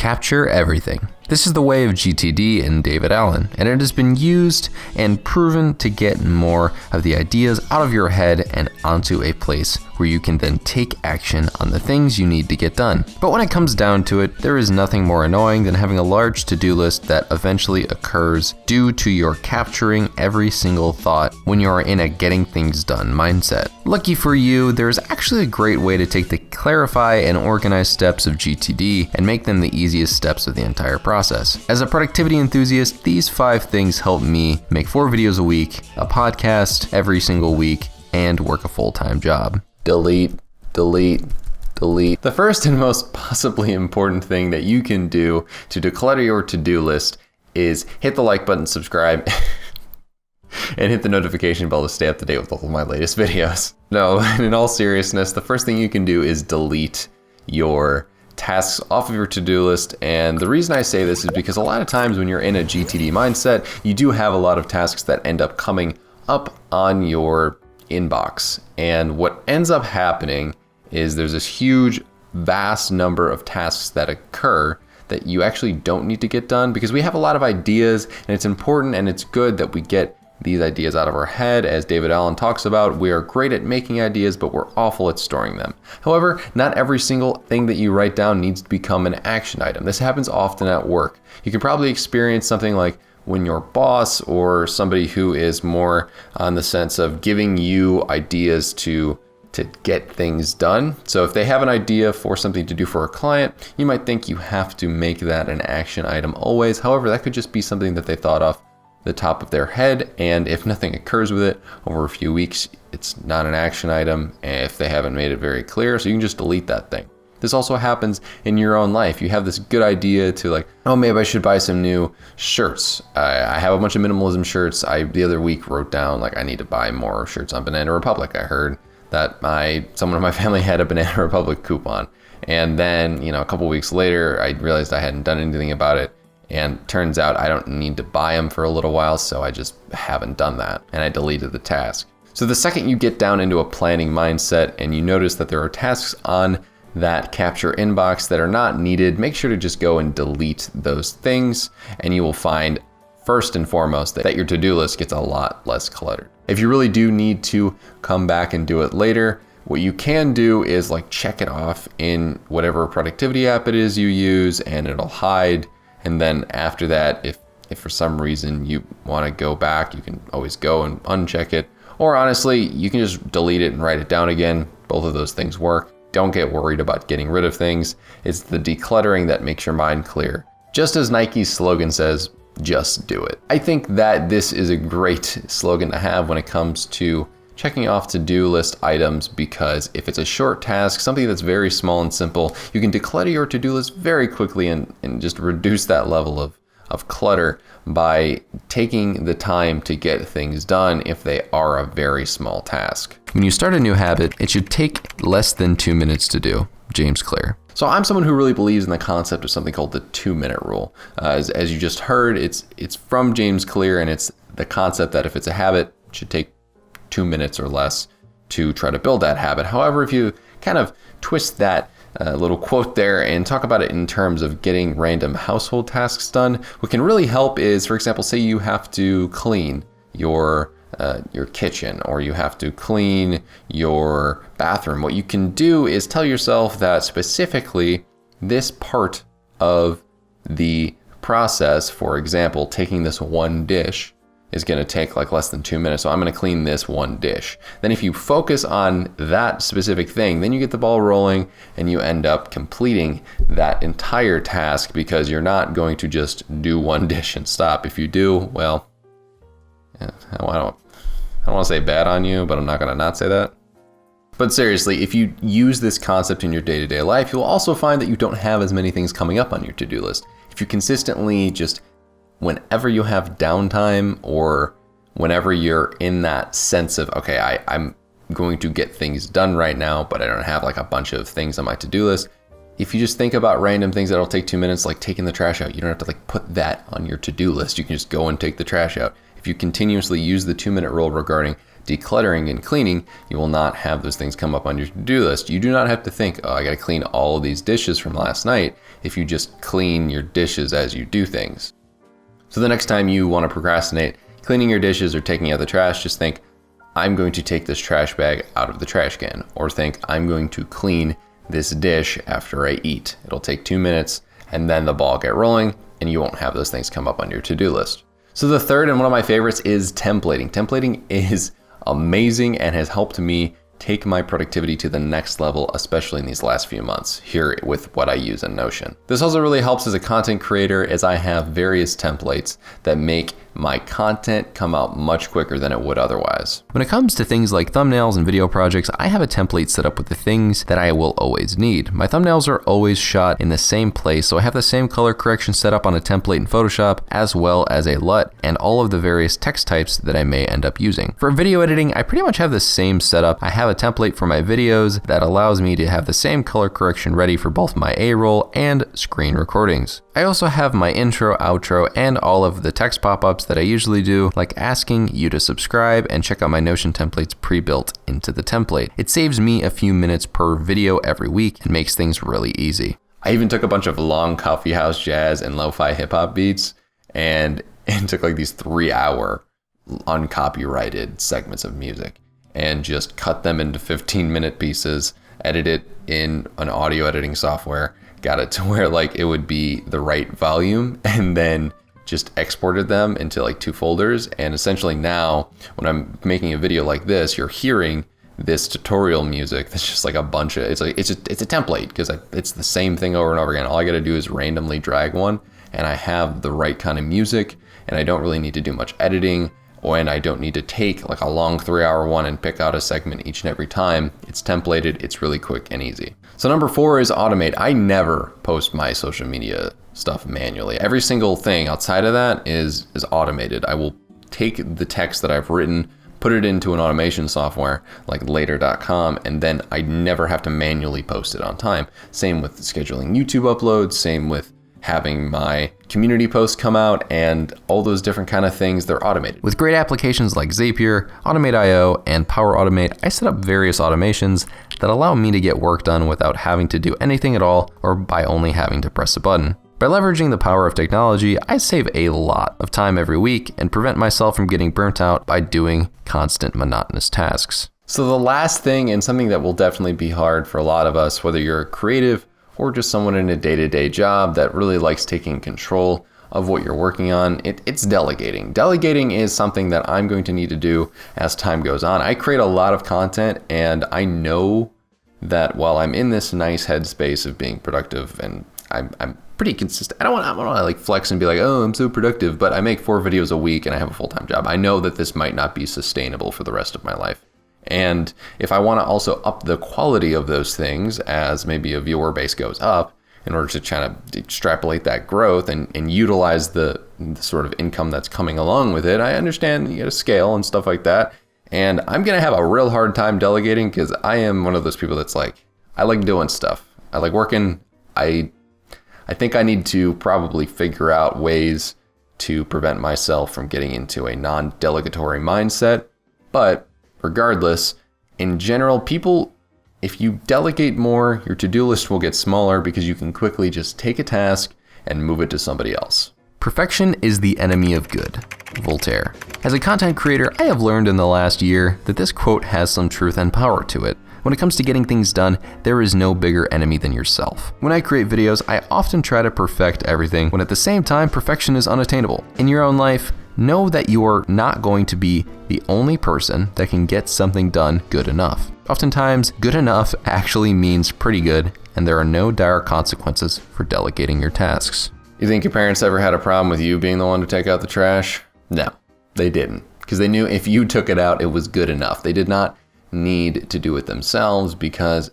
Capture everything. This is the way of GTD and David Allen, and it has been used and proven to get more of the ideas out of your head and onto a place where you can then take action on the things you need to get done. But when it comes down to it, there is nothing more annoying than having a large to-do list that eventually occurs due to your capturing every single thought when you are in a getting things done mindset. Lucky for you, there is actually a great way to take the clarify and organize steps of GTD and make them the easiest steps of the entire process. As a productivity enthusiast, these 5 things help me make 4 videos a week, a podcast every single week, and work a full-time job. Delete. The first and most possibly important thing that you can do to declutter your to-do list is hit the like button, subscribe, and hit the notification bell to stay up to date with all of my latest videos. No, in all seriousness, the first thing you can do is delete your tasks off of your to-do list. And the reason I say this is because a lot of times when you're in a GTD mindset, you do have a lot of tasks that end up coming up on your inbox. And what ends up happening is there's this huge, vast number of tasks that occur that you actually don't need to get done, because we have a lot of ideas, and it's important and it's good that we get these ideas out of our head. As David Allen talks about, we are great at making ideas, but we're awful at storing them. However, not every single thing that you write down needs to become an action item. This happens often at work. You can probably experience something like when your boss or somebody who is more on the sense of giving you ideas to get things done. So if they have an idea for something to do for a client, you might think you have to make that an action item always. However, that could just be something that they thought of the top of their head, and if nothing occurs with it over a few weeks, it's not an action item if they haven't made it very clear, so you can just delete that thing. This also happens in your own life. You have this good idea to like, oh, maybe I should buy some new shirts. I have a bunch of minimalism shirts. The other week wrote down like I need to buy more shirts on Banana Republic. I heard that someone in my family had a Banana Republic coupon, and then a couple weeks later I realized I hadn't done anything about it. And turns out I don't need to buy them for a little while, so I just haven't done that, and I deleted the task. So the second you get down into a planning mindset and you notice that there are tasks on that capture inbox that are not needed, make sure to just go and delete those things, and you will find first and foremost that your to-do list gets a lot less cluttered. If you really do need to come back and do it later, what you can do is like check it off in whatever productivity app it is you use, and it'll hide. And then after that, if for some reason you want to go back, you can always go and uncheck it. Or honestly, you can just delete it and write it down again. Both of those things work. Don't get worried about getting rid of things. It's the decluttering that makes your mind clear. Just as Nike's slogan says, just do it. I think that this is a great slogan to have when it comes to checking off to-do list items, because if it's a short task, something that's very small and simple, you can declutter your to-do list very quickly and just reduce that level of clutter by taking the time to get things done if they are a very small task. When you start a new habit, it should take less than 2 minutes to do. James Clear. So I'm someone who really believes in the concept of something called the 2-minute rule. As you just heard, it's from James Clear, and it's the concept that if it's a habit, it should take 2 minutes or less to try to build that habit. However, if you kind of twist that little quote there and talk about it in terms of getting random household tasks done, what can really help is, for example, say you have to clean your kitchen, or you have to clean your bathroom. What you can do is tell yourself that specifically this part of the process, for example, taking this one dish, is going to take like less than 2 minutes. So I'm going to clean this one dish. Then if you focus on that specific thing, then you get the ball rolling and you end up completing that entire task, because you're not going to just do one dish and stop. If you do, well, I don't want to say bad on you, but I'm not going to not say that. But seriously, if you use this concept in your day-to-day life, you'll also find that you don't have as many things coming up on your to-do list. If you consistently just, whenever you have downtime, or whenever you're in that sense of, okay, I'm going to get things done right now, but I don't have like a bunch of things on my to-do list. If you just think about random things that'll take 2 minutes, like taking the trash out, you don't have to like put that on your to-do list. You can just go and take the trash out. If you continuously use the 2-minute rule regarding decluttering and cleaning, you will not have those things come up on your to-do list. You do not have to think, oh, I got to clean all of these dishes from last night, if you just clean your dishes as you do things. So the next time you want to procrastinate cleaning your dishes or taking out the trash, just think, I'm going to take this trash bag out of the trash can, or think, I'm going to clean this dish after I eat. It'll take 2 minutes, and then the ball will get rolling, and you won't have those things come up on your to-do list. So the third and one of my favorites is templating. Templating is amazing and has helped me take my productivity to the next level, especially in these last few months here with what I use in Notion. This also really helps as a content creator, as I have various templates that make my content come out much quicker than it would otherwise. When it comes to things like thumbnails and video projects, I have a template set up with the things that I will always need. My thumbnails are always shot in the same place, so I have the same color correction set up on a template in Photoshop, as well as a LUT and all of the various text types that I may end up using. For video editing, I pretty much have the same setup. I have a template for my videos that allows me to have the same color correction ready for both my A-roll and screen recordings. I also have my intro, outro, and all of the text pop-ups that I usually do, like asking you to subscribe and check out my Notion templates pre-built into the template. It saves me a few minutes per video every week and makes things really easy. I even took a bunch of long coffee house jazz and lo-fi hip-hop beats and took like these 3-hour uncopyrighted segments of music and just cut them into 15-minute pieces, edit it in an audio editing software, got it to where like it would be the right volume, and then just exported them into like 2 folders. And essentially now when I'm making a video like this, you're hearing this tutorial music that's just like a bunch of, it's a template, because it's the same thing over and over again. All I got to do is randomly drag one, and I have the right kind of music, and I don't really need to do much editing, and I don't need to take like a long 3-hour one and pick out a segment each and every time. It's templated, it's really quick and easy. So number 4 is automate. I never post my social media stuff manually. Every single thing outside of that is automated. I will take the text that I've written, put it into an automation software like later.com, and then I never have to manually post it on time. Same with scheduling YouTube uploads, same with having my community posts come out, and all those different kind of things, they're automated. With great applications like Zapier, Automate.io, and Power Automate, I set up various automations that allow me to get work done without having to do anything at all, or by only having to press a button. By leveraging the power of technology, I save a lot of time every week and prevent myself from getting burnt out by doing constant monotonous tasks. So the last thing, and something that will definitely be hard for a lot of us, whether you're a creative or just someone in a day-to-day job that really likes taking control of what you're working on, it's delegating. Delegating is something that I'm going to need to do as time goes on. I create a lot of content, and I know that while I'm in this nice headspace of being productive, and I'm pretty consistent. I don't want to like flex and be like, oh, I'm so productive, but I make 4 videos a week and I have a full-time job. I know that this might not be sustainable for the rest of my life. And if I want to also up the quality of those things as maybe a viewer base goes up, in order to try to extrapolate that growth and utilize the sort of income that's coming along with it, I understand you got to scale and stuff like that. And I'm going to have a real hard time delegating, because I am one of those people that's like, I like doing stuff. I like working. I think I need to probably figure out ways to prevent myself from getting into a non-delegatory mindset. But regardless, in general, people, if you delegate more, your to-do list will get smaller because you can quickly just take a task and move it to somebody else. Perfection is the enemy of good. Voltaire. As a content creator, I have learned in the last year that this quote has some truth and power to it. When it comes to getting things done, there is no bigger enemy than yourself. When I create videos, I often try to perfect everything, when at the same time, perfection is unattainable. In your own life, know that you are not going to be the only person that can get something done good enough. Oftentimes, good enough actually means pretty good, and there are no dire consequences for delegating your tasks. You think your parents ever had a problem with you being the one to take out the trash? No, they didn't, because they knew if you took it out, it was good enough. They did not need to do it themselves, because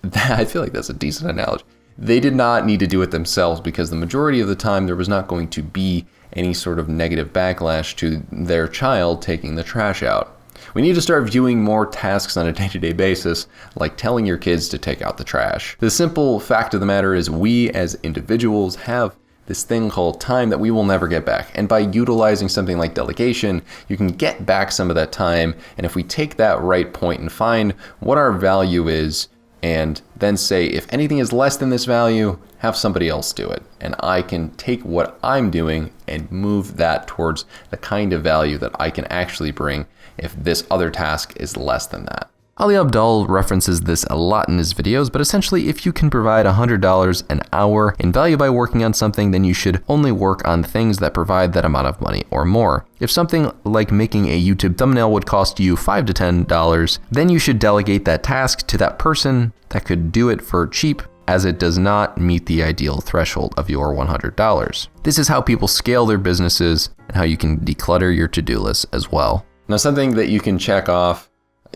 I feel like that's a decent analogy. They did not need to do it themselves because the majority of the time there was not going to be any sort of negative backlash to their child taking the trash out. We need to start viewing more tasks on a day-to-day basis, like telling your kids to take out the trash. The simple fact of the matter is we as individuals have this thing called time that we will never get back. And by utilizing something like delegation, you can get back some of that time. And if we take that right point and find what our value is, and then say, if anything is less than this value, have somebody else do it. And I can take what I'm doing and move that towards the kind of value that I can actually bring if this other task is less than that. Ali Abdaal references this a lot in his videos, but essentially if you can provide $100 an hour in value by working on something, then you should only work on things that provide that amount of money or more. If something like making a YouTube thumbnail would cost you $5 to $10, then you should delegate that task to that person that could do it for cheap, as it does not meet the ideal threshold of your $100. This is how people scale their businesses and how you can declutter your to-do list as well. Now, something that you can check off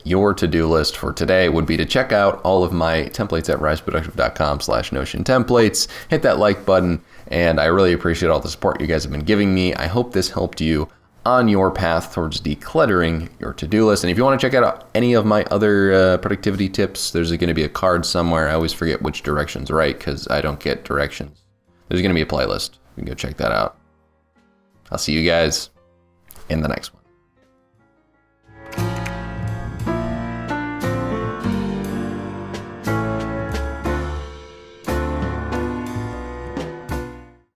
your to-do list for today would be to check out all of my templates at riseproductive.com/Notion templates. Hit that like button, and I really appreciate all the support you guys have been giving me. I hope this helped you on your path towards decluttering your to-do list. And if you want to check out any of my other productivity tips, there's going to be a card somewhere. I always forget which direction's right because I don't get directions. There's going to be a playlist. You can go check that out. I'll see you guys in the next one.